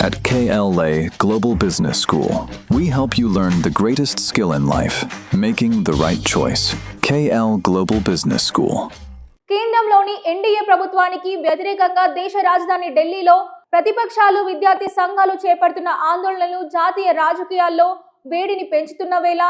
At KLA Global Business School, we help you learn the greatest skill in life, making the right choice. KL Global Business School. కేంద్రంలోని NDA ప్రభుత్వానికి వ్యతిరేకంగా దేశ రాజధాని ఢిల్లీలో ప్రతిపక్షాలు విద్యార్థి సంఘాలు చేపడుతున్న ఆందోళనలు జాతీయ రాజకీయాల్లో వేడిని పెంచుతున్న వేళ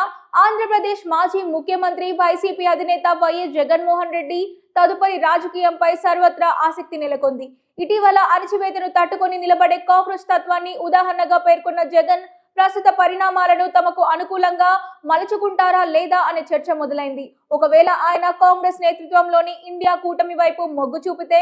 ఆంధ్రప్రదేశ్ మాజీ ముఖ్యమంత్రి వైసీపీ అధినేత వైఎస్ జగన్మోహన్ రెడ్డి తదుపరి రాజకీయంపై సర్వత్రా ఆసక్తి నెలకొంది. ఇటీవల అణచివేతను తట్టుకొని నిలబడే కాంగ్రెస్ తత్వాన్ని ఉదాహరణగా పేర్కొన్న జగన్ ప్రస్తుత పరిణామాలను తమకు అనుకూలంగా మలుచుకుంటారా లేదా అనే చర్చ మొదలైంది. ఒకవేళ ఆయన కాంగ్రెస్ నేతృత్వంలోని ఇండియా కూటమి వైపు మొగ్గు చూపితే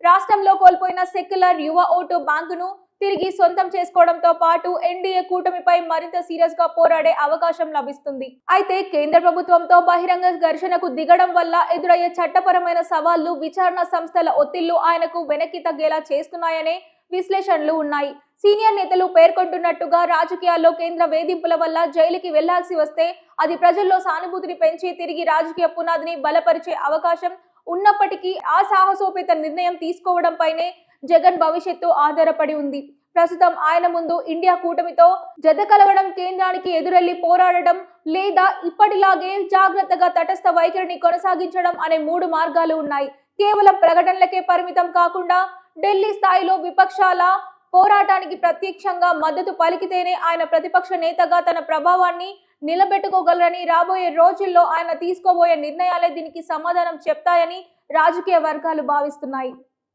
రాష్ట్రంలో కోల్పోయిన సెక్యులర్ యువ ఓటు బ్యాంకును తిరిగి సొంతం చేసుకోవడంతో పాటు ఎన్డీఏ కూటమిపై మరింత సీరియస్ గా పోరాడే అవకాశం లభిస్తుంది. అయితే కేంద్ర ప్రభుత్వంతో బహిరంగ ఘర్షణకు దిగడం వల్ల ఎదురయ్యే చట్టపరమైన సవాళ్లు, విచారణ సంస్థల ఒత్తిళ్లు ఆయనకు వెనక్కి తగ్గేలా చేస్తున్నాయనే విశ్లేషణలు ఉన్నాయి. సీనియర్ నేతలు పేర్కొంటున్నట్టుగా రాజకీయాల్లో కేంద్ర వేధింపుల వల్ల జైలుకి వెళ్లాల్సి వస్తే అది ప్రజల్లో సానుభూతిని పెంచి తిరిగి రాజకీయ పునాదిని బలపరిచే అవకాశం ఉన్నప్పటికీ ఆ సాహసోపేత నిర్ణయం తీసుకోవడంపైనే జగన్ భవిష్యత్తు ఆధారపడి ఉంది. ప్రస్తుతం ఆయన ముందు ఇండియా కూటమితో జత కలవడం, కేంద్రానికి ఎదురెళ్లి పోరాడడం లేదా ఇప్పటిలాగే జాగ్రత్తగా తటస్థ వైఖరిని కొనసాగించడం అనే 3 మార్గాలు ఉన్నాయి. కేవలం ప్రకటనలకే పరిమితం కాకుండా ఢిల్లీ స్థాయిలో విపక్షాల పోరాటానికి ప్రత్యక్షంగా మద్దతు పలికితేనే ఆయన ప్రతిపక్ష నేతగా తన ప్రభావాన్ని నిలబెట్టుకోగలరని, రాబోయే రోజుల్లో ఆయన తీసుకోబోయే నిర్ణయాలే దీనికి సమాధానం చెప్తాయని రాజకీయ వర్గాలు భావిస్తున్నాయి.